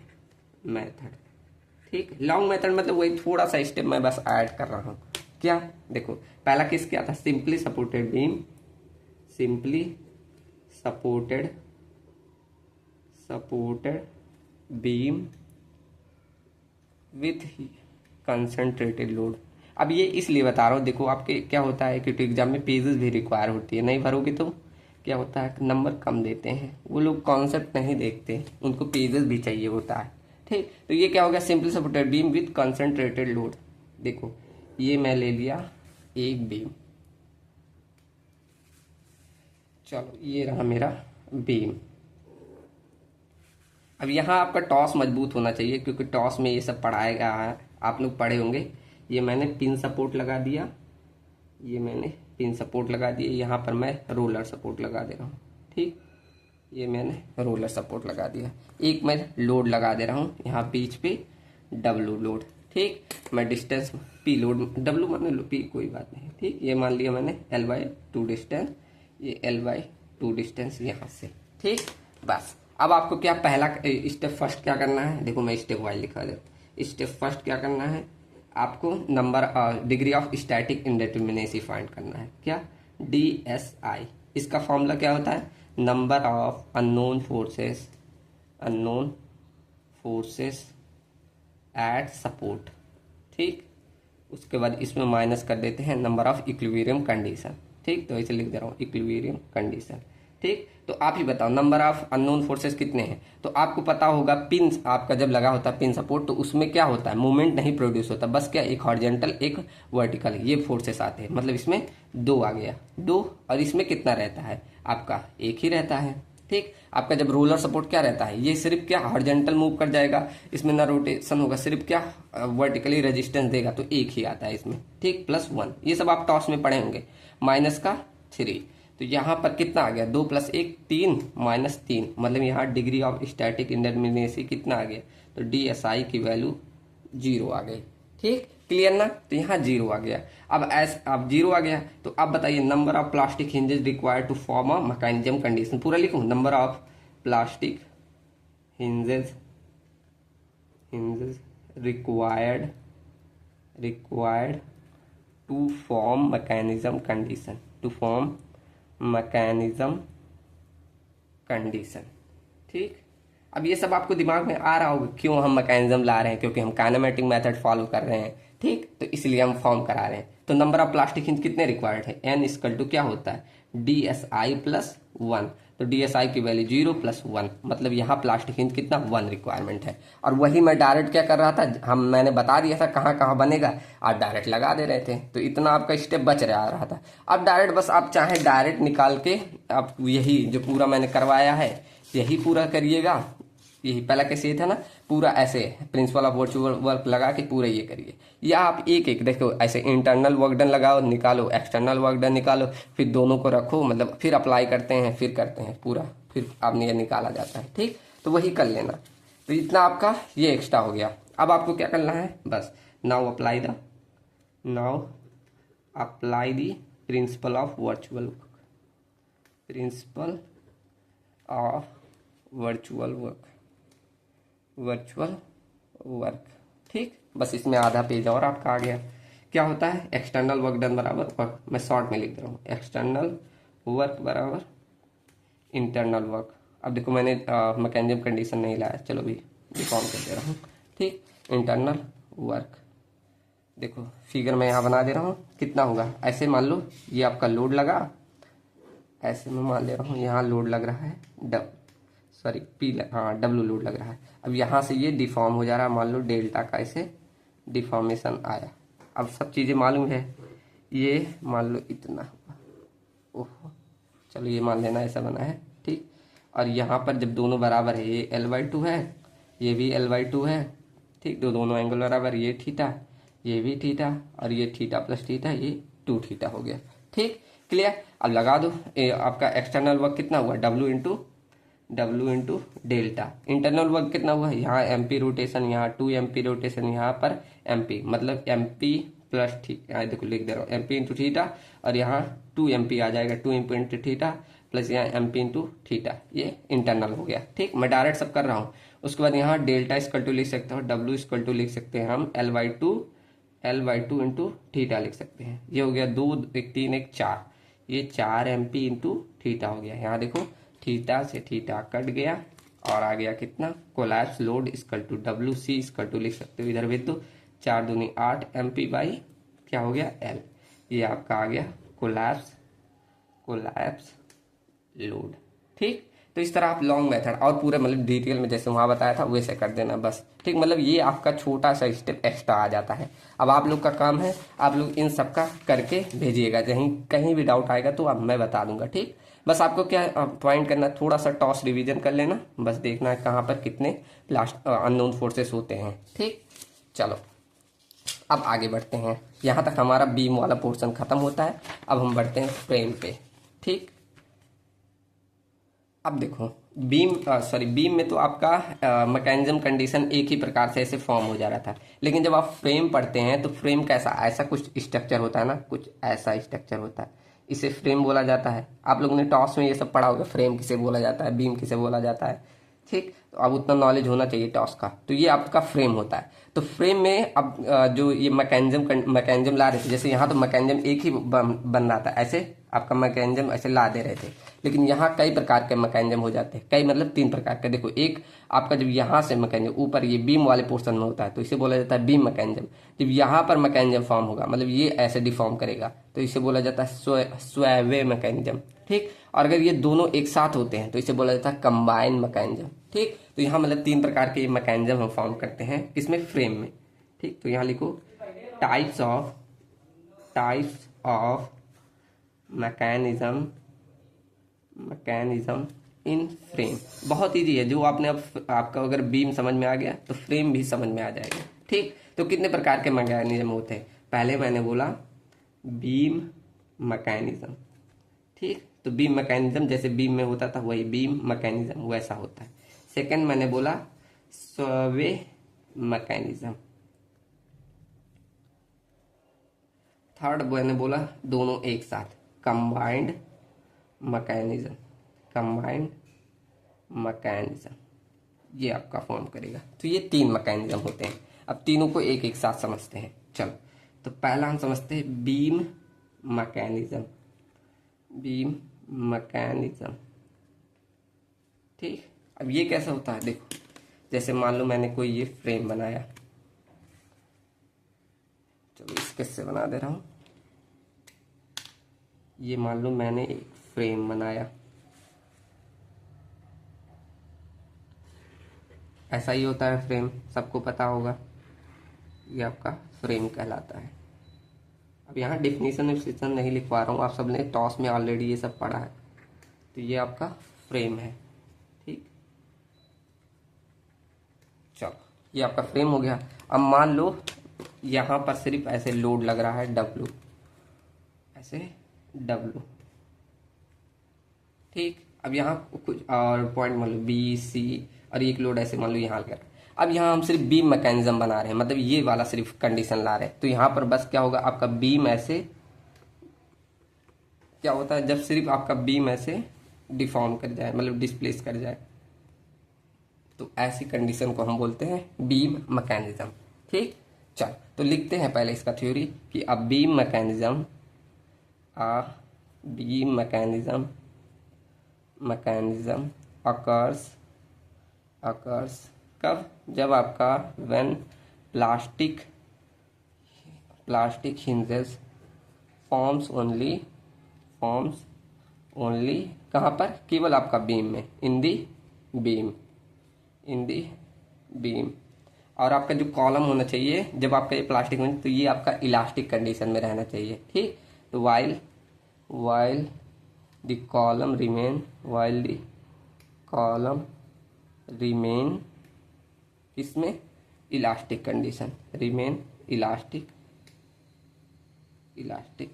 मेथड। ठीक, लॉन्ग मेथड मतलब वही थोड़ा सा स्टेप मैं बस ऐड कर रहा हूँ। क्या, देखो पहला केस क्या था, simply supported beam width concentrated load. अब ये इसलिए बता रहा हूँ, देखो आपके क्या होता है कि एग्जाम में पेजेस भी रिक्वायर होती है, नहीं भरोगे तो क्या होता है, नंबर कम देते हैं, वो लोग कॉन्सेप्ट नहीं देखते, उनको पेजेस भी चाहिए होता है। ठीक, तो ये क्या हो गया, simply supported beam width concentrated load. देखो ये मैं ले लिया एक बीम, चलो ये रहा मेरा बीम। अब यहाँ आपका टॉस मजबूत होना चाहिए, क्योंकि टॉस में ये सब पढ़ाएगा, आप लोग पढ़े होंगे। ये मैंने पिन सपोर्ट लगा दिया, यहाँ पर मैं रोलर सपोर्ट लगा दे रहा हूँ। ठीक, ये मैंने रोलर सपोर्ट लगा दिया, एक मैं लोड लगा दे रहा हूँ यहाँ बीच पे, W लोड। ठीक, मैं डिस्टेंस P लोड, W मान लो P, कोई बात नहीं। ठीक, ये मान लिया मैंने L/2 डिस्टेंस, ये L/2 डिस्टेंस यहाँ से। ठीक, बस अब आपको क्या पहला स्टेप फर्स्ट क्या करना है, देखो मैं स्टेप वाइज लिखा देता। स्टेप फर्स्ट क्या करना है, आपको number degree of static indeterminacy find करना है। क्या, DSI, इसका फॉर्मूला क्या होता है, number of unknown forces eight support. ठीक, उसके बाद इसमें माइनस कर देते हैं नंबर ऑफ इक्विलिब्रियम कंडीशन। ठीक, तो इसे लिख दे रहा हूँ इक्विलिब्रियम कंडीशन। ठीक, तो आप ही बताओ नंबर ऑफ अननोन फोर्सेस कितने हैं। तो आपको पता होगा पिन आपका जब लगा होता है पिन सपोर्ट, तो उसमें क्या होता है, मूवमेंट नहीं प्रोड्यूस होता, बस क्या एक हॉरिजॉन्टल एक वर्टिकल, ये फोर्सेस आते हैं, मतलब इसमें 2 आ गया, 2, और इसमें कितना रहता है आपका, 1 ही रहता है। ठीक, आपका जब रोलर सपोर्ट क्या रहता है, ये सिर्फ क्या हॉरिजॉन्टल मूव कर जाएगा, इसमें ना रोटेशन होगा, सिर्फ क्या वर्टिकली रेजिस्टेंस देगा, तो 1 ही आता है इसमें। ठीक, +1, ये सब आप टॉस में पढ़े होंगे, -3, तो यहाँ पर कितना आ गया, 2 + 1 3 -3, मतलब यहाँ डिग्री ऑफ स्टैटिक इंडिटरमिनेसी कितना आ गया, तो DSI की वैल्यू 0 आ गई। ठीक, क्लियर ना। तो यहाँ 0 आ गया। अब 0 आ गया तो अब बताइए number of plastic hinges required to form a mechanism condition, पूरा लिखूं, number of plastic hinges required to form mechanism condition। ठीक, अब ये सब आपको दिमाग में आ रहा होगा क्यों हम मैकेनिज्म ला रहे हैं, क्योंकि हम काइनेमेटिक मेथड फॉलो कर रहे हैं। ठीक, तो इसलिए हम फॉर्म करा रहे हैं। तो नंबर ऑफ प्लास्टिक हिंज कितने रिक्वायर्ड है, n = क्या होता है, DSI + 1। तो DSI की वैल्यू 0 + 1, मतलब यहाँ प्लास्टिक हिंज कितना 1 रिक्वायरमेंट है। और वही मैं डायरेक्ट क्या कर रहा था, मैंने बता दिया था कहाँ कहाँ बनेगा, आप डायरेक्ट लगा दे रहे थे, तो इतना आपका स्टेप बच रहा था। अब डायरेक्ट बस आप चाहे डायरेक्ट निकाल के आप यही जो पूरा मैंने करवाया है यही पूरा करिएगा। यही पहला केस ये था ना, पूरा ऐसे प्रिंसिपल ऑफ वर्चुअल वर्क लगा के पूरा ये करिए, या आप एक एक देखो ऐसे इंटरनल वर्क डन लगाओ निकालो, एक्सटर्नल वर्क डन निकालो, फिर दोनों को रखो, मतलब फिर अप्लाई करते हैं, फिर करते हैं पूरा, फिर आपने ये निकाला जाता है। ठीक, तो वही कर लेना। तो इतना आपका ये एक्स्ट्रा हो गया। अब आपको क्या करना है, बस now apply the principal of virtual work. ठीक, बस इसमें आधा पेज और आपका आ गया। क्या होता है, एक्सटर्नल वर्क डन बराबर वर्क, मैं शॉर्ट में लिख दे रहा हूँ, एक्सटर्नल वर्क बराबर इंटरनल वर्क। अब देखो मैंने मैकेनिज्म कंडीशन नहीं लाया, चलो भी डिफॉर्म कर दे रहा हूँ। ठीक, इंटरनल वर्क देखो फिगर में यहाँ बना दे रहा हूँ, कितना होगा, ऐसे मान लो ये आपका लोड लगा, ऐसे मैं मान ले रहा हूँ यहाँ लोड लग रहा है W लोड लग रहा है। अब यहाँ से ये डिफॉर्म हो जा रहा है, मान लो डेल्टा का ऐसे डिफॉर्मेशन आया। अब सब चीज़ें मालूम है, ये मान लो इतना हुआ, ओहो चलो ये मान लेना ऐसा बना है। ठीक, और यहाँ पर जब दोनों बराबर है, ये L/2 है, ये भी L/2 है। ठीक, तो दोनों एंगल बराबर, ये थीटा, ये भी थीटा, और ये थीटा + थीटा, ये 2 थीटा हो गया। ठीक, क्लियर। अब लगा दो, आपका एक्सटर्नल वर्क कितना हुआ, W into delta. Internal work कितना हुआ, यहाँ MP रोटेशन, यहाँ 2 MP रोटेशन, यहाँ पर MP, मतलब MP + थीटा, देखो लिख दे रहा हूँ MP × थीटा, और यहाँ 2 MP आ जाएगा, 2 MP × थीटा प्लस यहाँ MP × थीटा, ये इंटरनल हो गया। ठीक, मैं डायरेक्ट सब कर रहा हूँ। उसके बाद यहाँ डेल्टा = लिख सकते हो, W = लिख सकते हैं हम L/2 × थीटा लिख सकते हैं। ये हो गया 2 1 3 1 4, ये 4 MP × थीटा हो गया। यहाँ देखो थीटा से थीटा कट गया और आ गया कितना, कोलैप्स लोड = WC = लिख सकते हो, इधर भेज दो, 4 दूनी 8 MP बाई क्या हो गया L, ये आपका आ गया कोलैप्स लोड। ठीक, तो इस तरह आप लॉन्ग मेथड और पूरे मतलब डिटेल में जैसे वहाँ बताया था वैसे कर देना बस। ठीक, मतलब ये आपका छोटा सा स्टेप एक्स्ट्रा आ जाता है। अब आप लोग का काम है, आप लोग इन सब का करके भेजिएगा, कहीं भी डाउट आएगा तो अब मैं बता दूंगा। ठीक, बस आपको क्या पॉइंट करना, थोड़ा सा टॉस रिवीजन कर लेना, बस देखना है कहाँ पर कितने अननोन फोर्सेस होते हैं। ठीक, चलो अब आगे बढ़ते हैं। यहाँ तक हमारा बीम वाला पोर्शन खत्म होता है, अब हम बढ़ते हैं फ्रेम पे। ठीक, अब देखो बीम में तो आपका मैकेनिज्म कंडीशन एक ही प्रकार से ऐसे फॉर्म हो जा रहा था, लेकिन जब आप फ्रेम पढ़ते हैं तो फ्रेम कैसा, ऐसा कुछ स्ट्रक्चर होता है ना, कुछ ऐसा स्ट्रक्चर होता है, इसे फ्रेम बोला जाता है। आप लोगों ने टॉस में ये सब पढ़ा होगा, फ्रेम किसे बोला जाता है, बीम किसे बोला जाता है। ठीक, तो अब उतना नॉलेज होना चाहिए टॉस का। तो ये आपका फ्रेम होता है। तो फ्रेम में अब जो ये मैकेनिज्म ला रहे थे, जैसे यहाँ तो मैकेनिज्म एक ही बन रहा था, ऐसे आपका मैकेनिज्म ऐसे ला दे रहे थे, लेकिन यहाँ कई प्रकार के मैकेनिज्म हो जाते हैं, कई मतलब 3 प्रकार के। देखो एक आपका जब यहाँ से मैकेनिज्म ऊपर ये बीम वाले पोर्शन में होता है तो इसे बोला जाता है बीम मैकेनिज्म। जब यहाँ पर मैकेनिज्म फॉर्म होगा, मतलब ये ऐसे डिफॉर्म करेगा, तो इसे बोला जाता है स्वैवे मैकेनिज्म। ठीक, और अगर ये दोनों एक साथ होते हैं तो इसे बोला जाता है कंबाइन मैकेनिज्म। ठीक, तो यहाँ मतलब 3 प्रकार के मैकेनिज्म हम फॉर्म करते हैं इसमें फ्रेम में। ठीक, तो यहाँ लिखो types of mechanism in frame. बहुत इजी है, जो आपने अब आपका अगर बीम समझ में आ गया तो फ्रेम भी समझ में आ जाएगा। ठीक, तो कितने प्रकार के मैकेनिज्म होते हैं, पहले मैंने बोला बीम मैकेनिज्म। ठीक, तो बीम मैकेनिज्म जैसे बीम में होता था वही बीम मैकेनिज्म वैसा होता है। सेकंड मैंने बोला स्वे मैकेनिज्म। थर्ड मैंने बोला दोनों एक साथ कंबाइंड मैकेनिज्म। कंबाइंड मैकेनिज्म ये आपका फॉर्म करेगा। तो ये 3 मैकेनिज्म होते हैं। अब तीनों को एक एक साथ समझते हैं। चलो तो पहला हम समझते हैं बीम मैकेनिज्म। बीम मैकेनिज्म ठीक। अब ये कैसा होता है देखो, जैसे मान लो मैंने कोई ये फ्रेम बनाया, चलो इस किससे बना दे रहा हूं। ये मान लो मैंने एक फ्रेम बनाया, ऐसा ही होता है फ्रेम, सबको पता होगा, ये आपका फ्रेम कहलाता है। अब यहाँ डिफिनीशन विफिनीशन नहीं लिखवा रहा हूँ, आप सबने टॉस में ऑलरेडी ये सब पढ़ा है। तो ये आपका फ्रेम है ठीक। चलो ये आपका फ्रेम हो गया। अब मान लो यहाँ पर सिर्फ ऐसे लोड लग रहा है W, ऐसे W ठीक। अब यहाँ कुछ और पॉइंट मान लो B C और एक लोड ऐसे मान लो यहाँ लग रहा है। अब यहाँ हम सिर्फ बीम मैकेनिज्म बना रहे हैं, मतलब ये वाला सिर्फ कंडीशन ला रहे हैं। तो यहाँ पर बस क्या होगा, आपका बीम ऐसे क्या होता है, जब सिर्फ आपका बीम ऐसे डिफॉर्म कर जाए, मतलब डिस्प्लेस कर जाए, तो ऐसी कंडीशन को हम बोलते हैं बीम मैकेनिज्म ठीक। चल तो लिखते हैं पहले इसका थ्योरी कि a beam mechanism, a beam mechanism occurs कब, जब आपका when plastic hinges forms only कहाँ पर, केवल आपका बीम में, इन दी बीम। और आपका जो कॉलम होना चाहिए जब आपका ये प्लास्टिक में, तो ये आपका इलास्टिक कंडीशन में रहना चाहिए ठीक। तो वाइल द कॉलम रिमेन इसमें elastic condition, remain elastic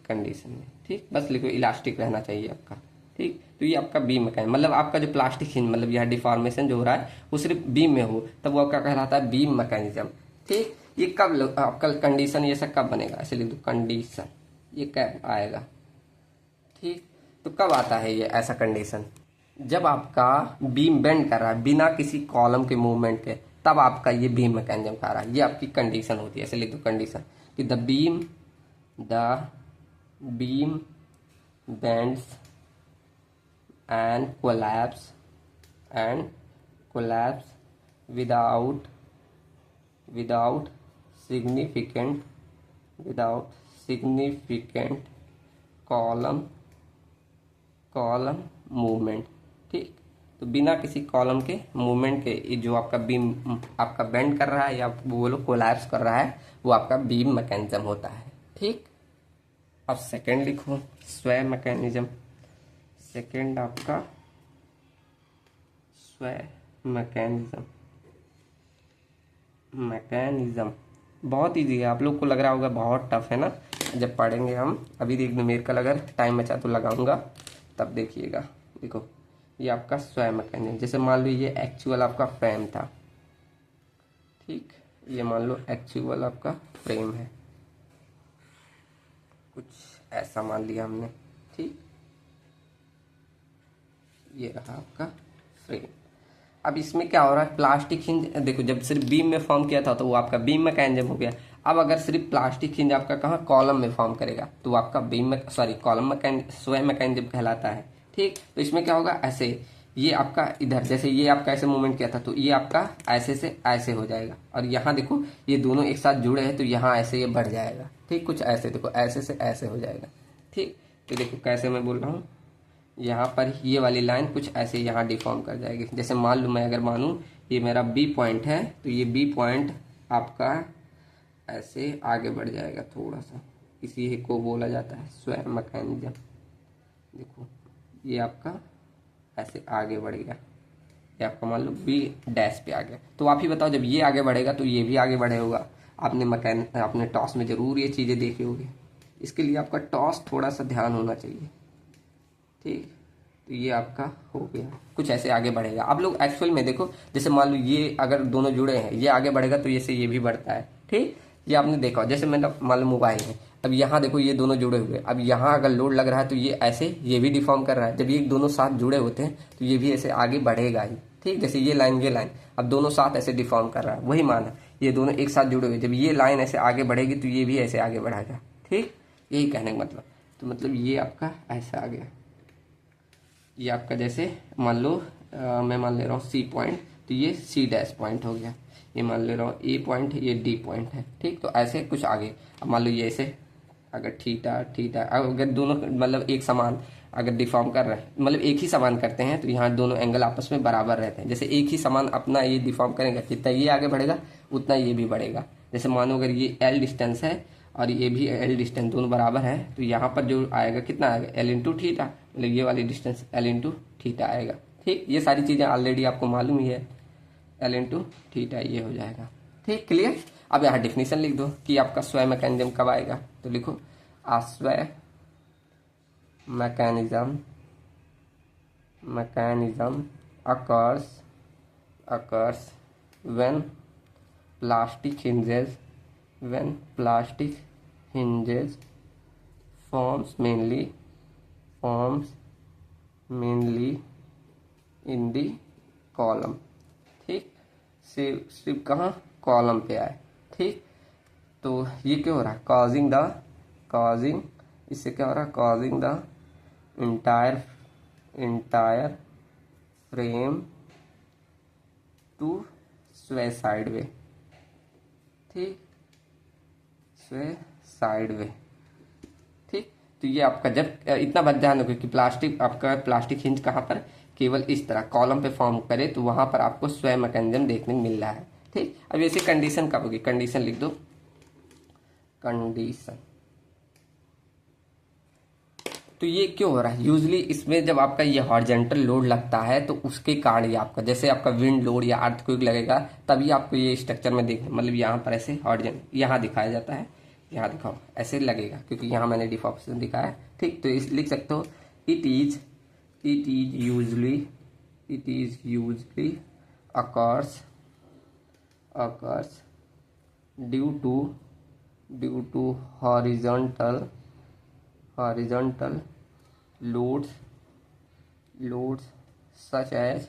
condition में ठीक। बस लिखो इलास्टिक रहना चाहिए आपका ठीक। तो ये आपका बीम मैकेनिज्म, मतलब आपका जो प्लास्टिक हिंज, मतलब यह डिफॉर्मेशन जो हो रहा है वो सिर्फ बीम में हो, तब वो आपका कहलाता है बीम मैकेनिज्म ठीक। ये कब आपका कंडीशन ये सब कब बनेगा, ऐसे लिख दो कंडीशन, ये कब आएगा ठीक। तो कब आता है ये ऐसा कंडीशन, जब आपका बीम बेंड कर रहा है बिना किसी कॉलम के मूवमेंट के, तब आपका ये बीम मैकेनिज्म का रहा है। ये आपकी कंडीशन होती है, ऐसे लिख दो कंडीशन कि the beam bends and collapse without significant column movement ठीक। तो बिना किसी कॉलम के मूवमेंट के जो आपका बीम आपका बेंड कर रहा है या बोलो कोलैप्स कर रहा है, वो आपका बीम मैकेनिज्म होता है ठीक। अब सेकंड लिखो स्वै मैकेनिज्म। सेकंड आपका स्वै मैकेनिज्म बहुत ईजी है, आप लोग को लग रहा होगा बहुत टफ है ना, जब पढ़ेंगे हम। अभी देख लो मेरे का अगर टाइम बचा तो लगाऊंगा, तब देखिएगा। देखो ये आपका स्वै मैकेनिज्म, जैसे मान लो ये एक्चुअल आपका फ्रेम था ठीक, ये मान लो एक्चुअल आपका फ्रेम है, कुछ ऐसा मान लिया हमने ठीक। ये रहा आपका फ्रेम। अब इसमें क्या हो रहा है, प्लास्टिक हिंज देखो, जब सिर्फ बीम में फॉर्म किया था तो वो आपका बीम मैकेनिज्म हो गया। अब अगर सिर्फ प्लास्टिक हिंज आपका कहाँ कॉलम में फॉर्म करेगा, तो वो आपका कॉलम मैकेनिज्म स्वै मैकेनिज्म कहलाता है ठीक। तो इसमें क्या होगा, ऐसे ये आपका इधर, जैसे ये आपका ऐसे मूवमेंट किया था तो ये आपका ऐसे से ऐसे हो जाएगा, और यहाँ देखो ये दोनों एक साथ जुड़े हैं तो यहाँ ऐसे ये बढ़ जाएगा ठीक। कुछ ऐसे देखो, ऐसे से ऐसे हो जाएगा ठीक। तो देखो कैसे मैं बोल रहा हूँ, यहाँ पर ये वाली लाइन कुछ ऐसे यहाँ डिफॉर्म कर जाएगी। जैसे मान लो मैं अगर मानूँ ये मेरा बी पॉइंट है, तो ये बी पॉइंट आपका ऐसे आगे बढ़ जाएगा थोड़ा सा, इसी को बोला जाता है स्वै मैकेनिज्म। देखो ये आपका ऐसे आगे बढ़ गया, ये आपका मान लो बी डैश पे आ गया। तो आप ही बताओ, जब ये आगे बढ़ेगा तो ये भी आगे बढ़े होगा। आपने टॉस में जरूर ये चीज़ें देखी होगी, इसके लिए आपका टॉस थोड़ा सा ध्यान होना चाहिए ठीक। तो ये आपका हो गया, कुछ ऐसे आगे बढ़ेगा। आप लोग एक्चुअल में देखो, जैसे मान लो ये अगर दोनों जुड़े हैं, ये आगे बढ़ेगा तो जैसे ये भी बढ़ता है, ठीक। ये आपने देखा, जैसे मतलब मान लो मोबाइल है, अब यहाँ देखो ये दोनों जुड़े हुए, अब यहाँ अगर लोड लग रहा है तो ये ऐसे ये भी डिफॉर्म कर रहा है। जब ये दोनों साथ जुड़े होते हैं तो ये भी ऐसे आगे बढ़ेगा ही, ठीक। जैसे ये लाइन अब दोनों साथ ऐसे डिफॉर्म कर रहा है, वही माना ये दोनों एक साथ जुड़े हुए, जब ये लाइन ऐसे आगे बढ़ेगी तो ये भी ऐसे आगे बढ़ेगा, ठीक। यही कहने का मतलब। तो मतलब ये आपका ऐसा आ गया, ये आपका जैसे मान लो मैं मान ले रहा हूँ सी पॉइंट, तो ये सी डैश पॉइंट हो गया। ये मान ले रहा हूँ ए पॉइंट, ये डी पॉइंट है, ठीक। तो ऐसे कुछ आगे, अब मान लो ये ऐसे अगर थीटा थीटा, अगर दोनों मतलब एक समान अगर डिफॉर्म कर रहे हैं, मतलब एक ही समान करते हैं, तो यहाँ दोनों एंगल आपस में बराबर रहते हैं। जैसे एक ही समान अपना ये डिफॉर्म करेंगे, जितना ये आगे बढ़ेगा उतना ये भी बढ़ेगा। जैसे मानो अगर ये एल डिस्टेंस है और ये भी एल डिस्टेंस, दोनों बराबर है, तो यहाँ पर जो आएगा कितना आएगा, एल इंटू थीटा, मतलब ये वाली डिस्टेंस एल इंटू थीटा आएगा, ठीक। ये सारी चीज़ें ऑलरेडी आपको मालूम ही है, एल इंटू थीटा ये हो जाएगा, ठीक। क्लियर। अब यहाँ डिफिनीशन लिख दो कि आपका स्वयं मैकेनिज्म कब आएगा, तो लिखो स्वयं mechanism occurs when plastic hinges forms mainly in the column, ठीक। सिर्फ कहाँ, कॉलम पे आए, ठीक। तो ये क्या हो रहा है, causing इससे क्या हो रहा है, causing the entire frame to sway sideways, ठीक, sway sideways, ठीक। तो ये आपका जब इतना बात ध्यान रखो कि प्लास्टिक हिंज कहाँ पर, केवल इस तरह कॉलम पे फॉर्म करे तो वहां पर आपको स्वयं मैकेनिज्म देखने को मिल रहा है, ठीक। अब ऐसे कंडीशन कब होगी, कंडीशन लिख दो, कंडीशन। तो ये क्यों हो रहा है, यूजली इसमें जब आपका ये हॉरिजॉन्टल लोड लगता है तो उसके कारण ये आपका, जैसे आपका विंड लोड या अर्थक्वेक लगेगा, तभी आपको ये स्ट्रक्चर में देखने, मतलब यहाँ पर ऐसे हॉरिजॉन्टल यहाँ दिखाया जाता है, यहाँ दिखाओ ऐसे लगेगा, क्योंकि यहाँ मैंने डिफॉर्मेशन दिखाया है, ठीक। तो इस लिख सकते हो, it is usually occurs due to horizontal loads such as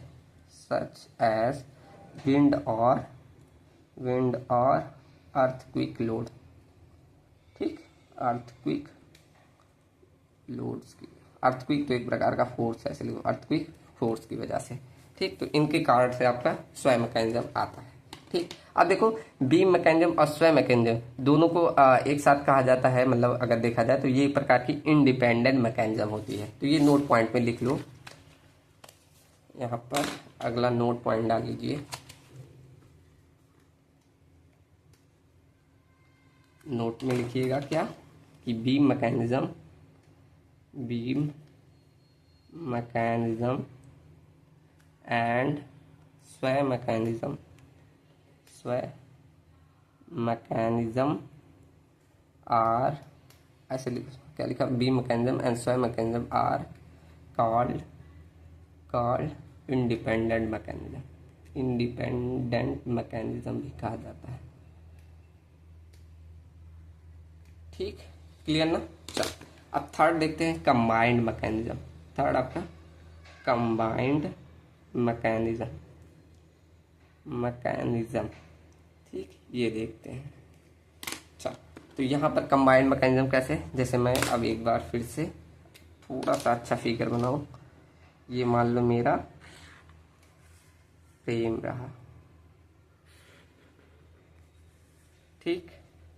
wind or earthquake load, ठीक। earthquake लोड्स की, अर्थक्वेक तो एक प्रकार का फोर्स है, इसलिए अर्थक्वेक फोर्स की वजह से, ठीक। तो इनके कारण से आपका स्वयं मैकेनिज्म आता है, ठीक। अब देखो बीम मैकेनिज्म और स्वयं मैकेनिज्म दोनों को एक साथ कहा जाता है, मतलब अगर देखा जाए तो ये एक प्रकार की इंडिपेंडेंट मैकेनिज्म होती है। तो ये नोट पॉइंट में लिख लो, यहाँ पर अगला नोट पॉइंट डाल लीजिए, नोट में लिखिएगा क्या कि beam mechanism and sway mechanism are, ऐसे क्या लिखा, beam mechanism and sway mechanism are called independent mechanism भी कहा जाता है, ठीक। क्लियर ना। चल अब थर्ड देखते हैं, कंबाइंड मैकेनिज्म। थर्ड आपका कंबाइंड मैकेनिज्म, ठीक। ये देखते हैं, चल। तो यहाँ पर कंबाइंड मैकेनिज्म कैसे, जैसे मैं अब एक बार फिर से थोड़ा सा अच्छा फिगर बनाऊं, ये मान लो मेरा फ्रेम रहा, ठीक।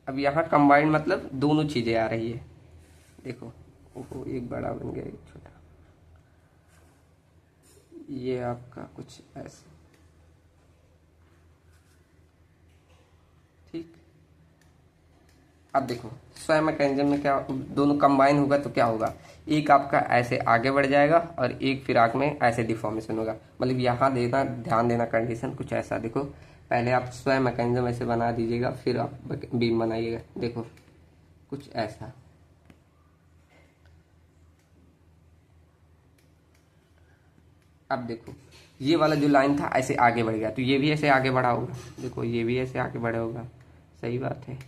अब यहाँ कंबाइंड मतलब दोनों चीजें आ रही है, देखो ओहो एक बड़ा बन गया एक छोटा, ये आपका कुछ ऐसे, ठीक। अब देखो स्वयं मैकेनिज्म में क्या, दोनों कंबाइन होगा तो क्या होगा, एक आपका ऐसे आगे बढ़ जाएगा और एक फिर आग में ऐसे डिफॉर्मेशन होगा। मतलब यहाँ ध्यान देना कंडीशन कुछ ऐसा, देखो पहले आप स्वयं मैकेनिज्म ऐसे बना दीजिएगा, फिर आप बीम बनाइएगा, देखो कुछ ऐसा, अब देखो ये वाला जो लाइन था ऐसे आगे बढ़ गया, तो ये भी ऐसे आगे बढ़ा होगा। देखो ये भी ऐसे आगे बढ़ा होगा, सही बात है,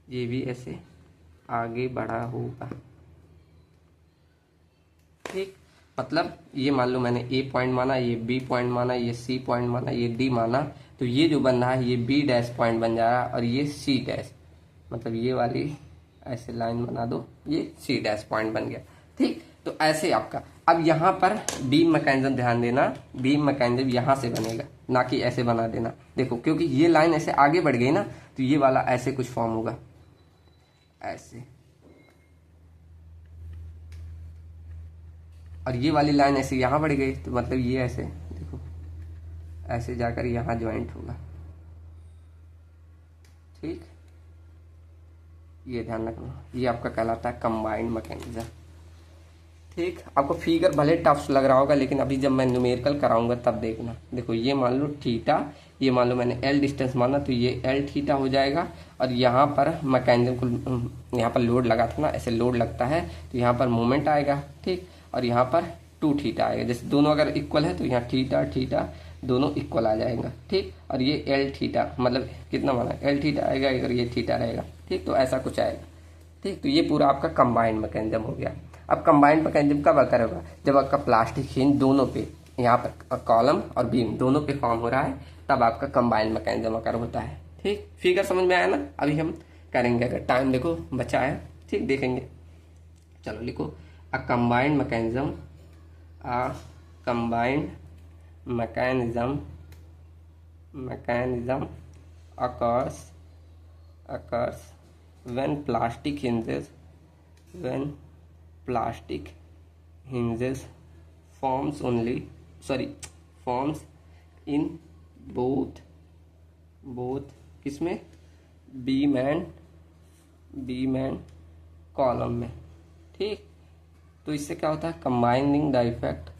ये भी ऐसे आगे बढ़ा होगा। ठीक, मतलब ये मान लो मैंने ए पॉइंट माना, ये बी पॉइंट माना, ये सी पॉइंट माना, ये डी माना, तो ये जो बन रहा है ये बी डैश पॉइंट बन जा रहा है और ये सी डैश, मतलब ये वाली ऐसे लाइन बना दो, ये सी डैश पॉइंट बन गया। ठीक, तो ऐसे आपका अब यहाँ पर बीम मैकेनिज्म ध्यान देना, बीम मैकेनिज्म यहाँ से बनेगा, ना कि ऐसे बना देना। देखो क्योंकि ये लाइन ऐसे आगे बढ़ गई ना, तो ये वाला ऐसे कुछ फॉर्म होगा, ऐसे, और ये वाली लाइन ऐसे यहाँ बढ़ गई, तो मतलब ये ऐसे देखो ऐसे जाकर यहाँ ज्वाइंट होगा। ठीक, ये ध्यान रखना, ये आपका कहलाता है कंबाइंड मैकेनिज्म। ठीक, आपको फिगर भले टफ लग रहा होगा, लेकिन अभी जब मैं न्यूमेरिकल कराऊंगा तब देखना। देखो ये मान लो थीटा, ये मान लो मैंने एल डिस्टेंस माना, तो ये एल थीटा हो जाएगा, और यहाँ पर मैकेनिज्म को यहाँ पर लोड लगा था ना, ऐसे लोड लगता है तो यहाँ पर मोमेंट आएगा। ठीक, और यहाँ पर 2 थीटा आएगा, जैसे दोनों अगर इक्वल है तो यहाँ थीटा थीटा दोनों इक्वल आ जाएगा। ठीक, और ये एल थीटा मतलब कितना माना, एल थीटा आएगा, अगर ये थीटा रहेगा। ठीक, तो ऐसा कुछ आएगा। ठीक, तो ये पूरा आपका कंबाइंड मैकेनिज्म हो गया। अब कंबाइंड मैकेनिज्म कब अकर होगा, जब आपका प्लास्टिक हिंज दोनों पे, यहाँ पर कॉलम और बीम दोनों पे फॉर्म हो रहा है, तब आपका कंबाइंड मैकेनिज्म अकर होता है। ठीक, फिगर समझ में आया ना। अभी हम करेंगे, अगर टाइम देखो बचा है, ठीक, देखेंगे। चलो लिखो, a combined mechanism, a combined mechanism occurs when plastic hinges forms in both किसमें, बीम एंड कॉलम में। ठीक, तो इससे क्या होता है, combining the effect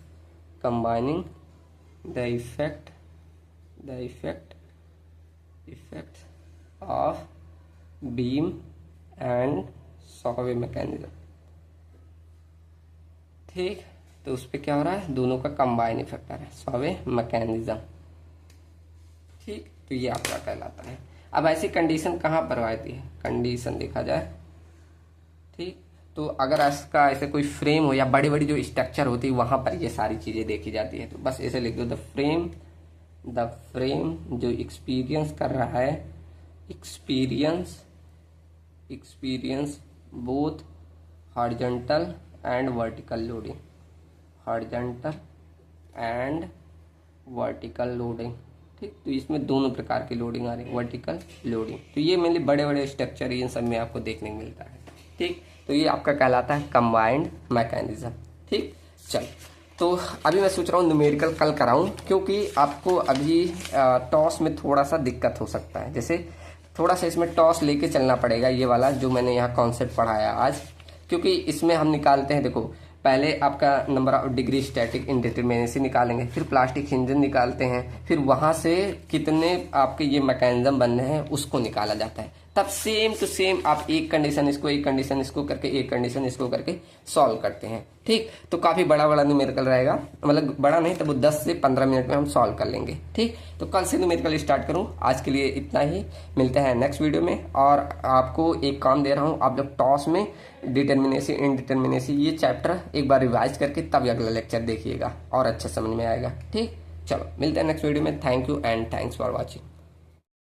of beam and सॉवे mechanism. ठीक, तो उस पर क्या हो रहा है, दोनों का कंबाइन इफेक्ट आ रहा है, सॉवे मैकेनिज्म। ठीक, तो ये आपका कहलाता है। अब ऐसी कंडीशन कहाँ पर आती है, कंडीशन देखा जाए। ठीक, तो अगर इसका ऐसे कोई फ्रेम हो या बड़ी बड़ी जो स्ट्रक्चर होती है, वहां पर ये सारी चीजें देखी जाती है। तो बस ऐसे लिख दो, द फ्रेम जो एक्सपीरियंस कर रहा है, experience both horizontal and vertical loading. ठीक, तो इसमें दोनों प्रकार की लोडिंग आ रही है, वर्टिकल लोडिंग। तो ये मेनली बड़े बड़े स्ट्रक्चर इन सब में आपको देखने को मिलता है। ठीक, तो ये आपका कहलाता है कंबाइंड मैकेनिज्म। ठीक, चल, तो अभी मैं सोच रहा हूँ न्यूमेरिकल कल कराऊं, क्योंकि आपको अभी टॉस में थोड़ा सा दिक्कत हो सकता है, जैसे थोड़ा सा इसमें टॉस लेके चलना पड़ेगा, ये वाला जो मैंने यहाँ कॉन्सेप्ट पढ़ाया आज, क्योंकि इसमें हम निकालते हैं, देखो पहले आपका number of degree static indeterminacy निकालेंगे, फिर प्लास्टिक हिंजन निकालते हैं, फिर वहां से कितने आपके ये मैकेनिज्म बनने हैं उसको निकाला जाता है। तब सेम टू सेम आप एक कंडीशन इसको करके एक कंडीशन इसको करके सॉल्व करते हैं। ठीक, तो काफी बड़ा न्यूमेरिकल रहेगा, मतलब बड़ा नहीं तब 10 से 15 मिनट में हम सॉल्व कर लेंगे। ठीक, तो कल से न्यूमेरिकल स्टार्ट करूं। आज के लिए इतना ही, मिलते हैं नेक्स्ट वीडियो में। और आपको एक काम दे रहा हूं, आप जब टॉस में डिटर्मिनेसी इनडिटर्मिनेसी ये चैप्टर एक बार रिवाइज करके तब अगला लेक्चर देखिएगा और अच्छे समझ में आएगा। ठीक, चलो मिलते हैं नेक्स्ट वीडियो में। Thank you and thanks for watching.